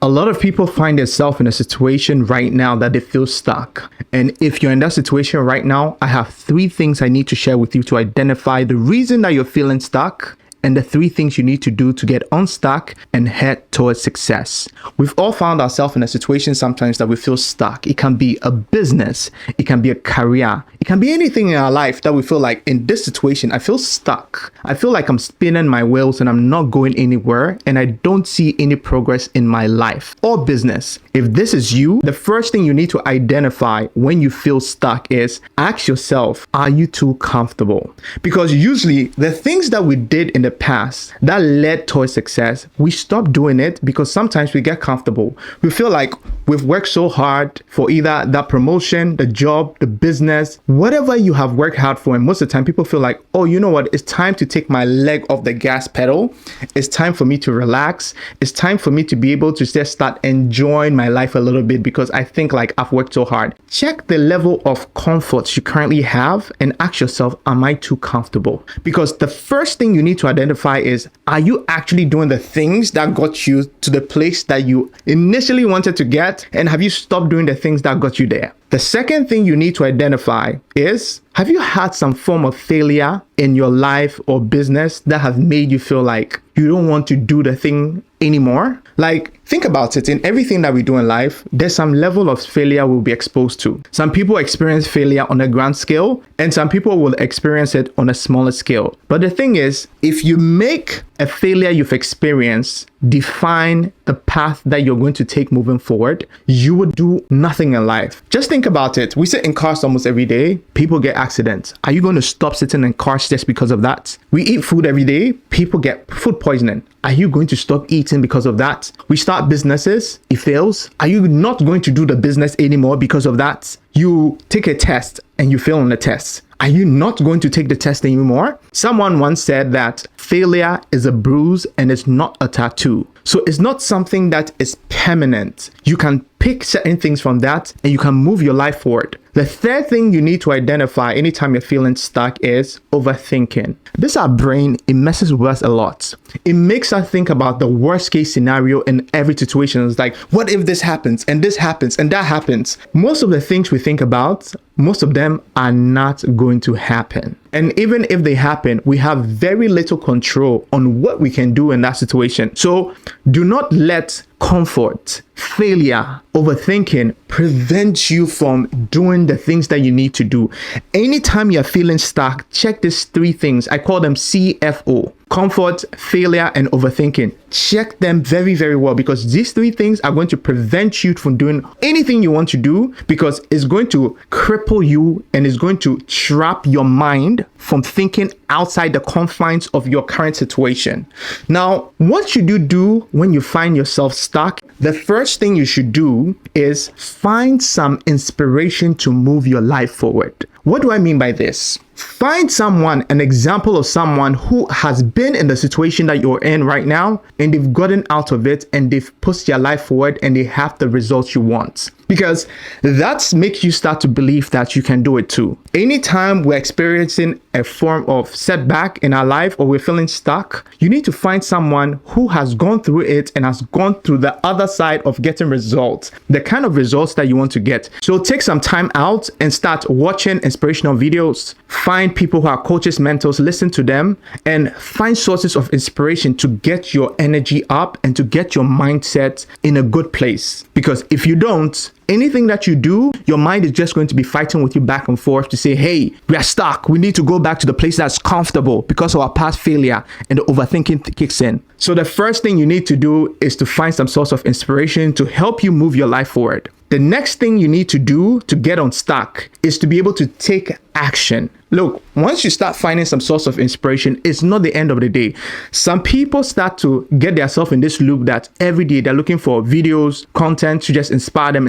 A lot of people find themselves in a situation right now that they feel stuck. And if you're in that situation right now, I have 3 things I need to share with you to identify the reason that you're feeling stuck and the 3 things you need to do to get unstuck and head towards success. We've all found ourselves in a situation sometimes that we feel stuck. It can be a business, it can be a career, it can be anything in our life that we feel like in this situation, I feel stuck. I feel like I'm spinning my wheels and I'm not going anywhere and I don't see any progress in my life or business. If this is you, the first thing you need to identify when you feel stuck is ask yourself, are you too comfortable? Because usually the things that we did in the past that led towards success, we stop doing it because sometimes we get comfortable. We feel like we've worked so hard for either that promotion, the job, the business, whatever you have worked hard for. And most of the time people feel like, oh, you know what? It's time to take my leg off the gas pedal. It's time for me to relax. It's time for me to be able to just start enjoying my life a little bit because I think like I've worked so hard. Check the level of comfort you currently have and ask yourself, am I too comfortable? Because the first thing you need to identify is, are you actually doing the things that got you to the place that you initially wanted to get? And have you stopped doing the things that got you there? The second thing you need to identify is, have you had some form of failure in your life or business that have made you feel like you don't want to do the thing anymore? Like, think about it. In everything that we do in life, there's some level of failure we'll be exposed to. Some people experience failure on a grand scale, and some people will experience it on a smaller scale. But the thing is, if you make a failure you've experienced define the path that you're going to take moving forward, you would do nothing in life. Just think about it. We sit in cars almost every day. People get accidents. Are you going to stop sitting in cars just because of that? We eat food every day. People get food poisoning. Are you going to stop eating because of that? We start businesses. It fails. Are you not going to do the business anymore because of that? You take a test and you fail on the test. Are you not going to take the test anymore? Someone once said that failure is a bruise and it's not a tattoo. So it's not something that is permanent. You can pick certain things from that and you can move your life forward. The third thing you need to identify anytime you're feeling stuck is overthinking. This our brain, it messes with us a lot. It makes us think about the worst case scenario in every situation. It's like, what if this happens and this happens and that happens? Most of the things we think about, most of them are not going to happen. And even if they happen, we have very little control on what we can do in that situation. So do not let comfort, failure, overthinking prevent you from doing the things that you need to do. Anytime you're feeling stuck, check these 3 things. I call them CFO. Comfort, failure, and overthinking. Check them very, very well because these 3 things are going to prevent you from doing anything you want to do because it's going to cripple you and it's going to trap your mind from thinking outside the confines of your current situation. Now, what should you do when you find yourself stuck? The first thing you should do is find some inspiration to move your life forward. What do I mean by this? Find someone, an example of someone who has been in the situation that you're in right now and they've gotten out of it and they've pushed their life forward and they have the results you want. Because that makes you start to believe that you can do it too. Anytime we're experiencing a form of setback in our life or we're feeling stuck, you need to find someone who has gone through it and has gone through the other side of getting results, the kind of results that you want to get. So take some time out and start watching inspirational videos. Find people who are coaches, mentors, listen to them, and find sources of inspiration to get your energy up and to get your mindset in a good place. Because if you don't, anything that you do, your mind is just going to be fighting with you back and forth to say, hey, we are stuck. We need to go back to the place that's comfortable because of our past failure, and the overthinking kicks in. So the first thing you need to do is to find some source of inspiration to help you move your life forward. The next thing you need to do to get unstuck is to be able to take action. Look, once you start finding some source of inspiration, it's not the end of the day. Some people start to get themselves in this loop that every day they're looking for videos, content to just inspire them.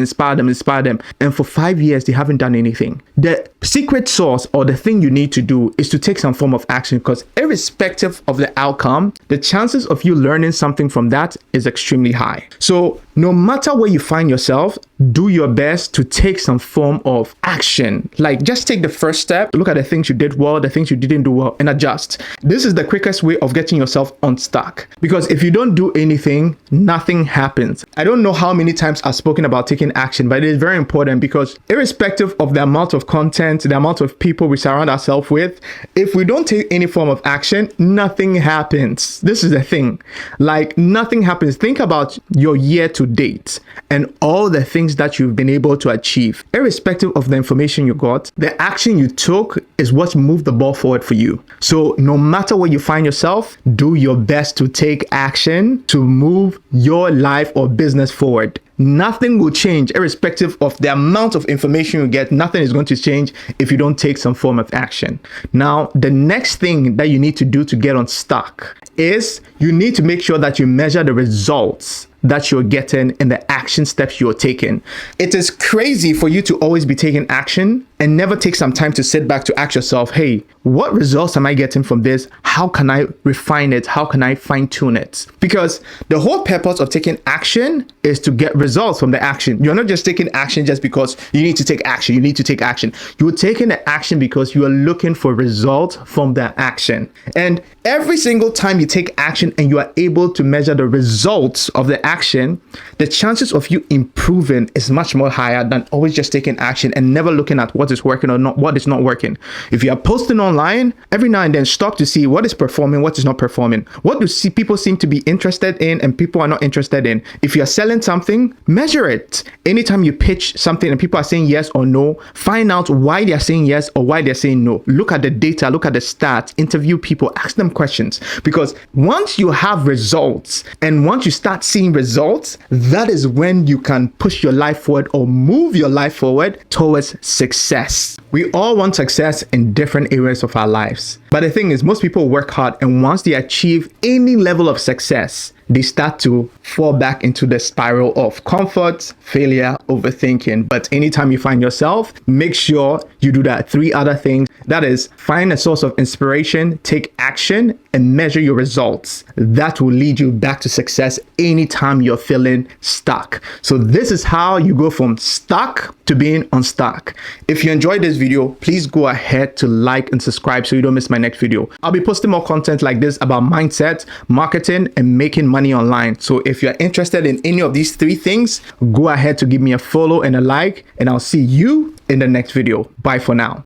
And for 5 years, they haven't done anything. The secret sauce or the thing you need to do is to take some form of action because irrespective of the outcome, the chances of you learning something from that is extremely high. So no matter where you find yourself, do your best to take some form of action. action. Like, just take the first step, look at the things you did well, the things you didn't do well, and adjust. This is the quickest way of getting yourself unstuck. Because if you don't do anything, nothing happens. I don't know how many times I've spoken about taking action, but it is very important because irrespective of the amount of content, the amount of people we surround ourselves with, if we don't take any form of action, nothing happens. This is the thing. Like, nothing happens. Think about your year to date and all the things that you've been able to achieve. Irrespective of the information you got, the action you took is what moved the ball forward for you. So no matter where you find yourself, do your best to take action to move your life or business forward. Nothing will change irrespective of the amount of information you get. Nothing is going to change if you don't take some form of action. Now, the next thing that you need to do to get unstuck is you need to make sure that you measure the results that you're getting and the action steps you're taking. It is crazy for you to always be taking action and never take some time to sit back to ask yourself, hey, what results am I getting from this? How can I refine it? How can I fine tune it? Because the whole purpose of taking action is to get results from the action. You're not just taking action just because you need to take action. You need to take action. You're taking the action because you are looking for results from that action. And every single time you take action and you are able to measure the results of the action, the chances of you improving is much more higher than always just taking action and never looking at what is working or not, what is not working. If you are posting online, every now and then stop to see what is performing, what is not performing. What do people seem to be interested in and people are not interested in? If you are selling something, measure it. Anytime you pitch something and people are saying yes or no, find out why they are saying yes or why they're saying no. Look at the data, look at the stats, interview people, ask them questions. Because once you have results and once you start seeing results, that is when you can push your life forward or move your life forward towards success. We all want success in different areas of our lives. But the thing is, most people work hard, and once they achieve any level of success, they start to fall back into the spiral of comfort, failure, overthinking. But anytime you find yourself, make sure you do that 3 other things. That is, find a source of inspiration, take action, and measure your results. That will lead you back to success anytime you're feeling stuck. So this is how you go from stuck to being unstuck. If you enjoyed this video, please go ahead to like and subscribe so you don't miss my next video. I'll be posting more content like this about mindset, marketing, and making money online. So if you're interested in any of these 3 things, go ahead to give me a follow and a like, and I'll see you in the next video. Bye for now.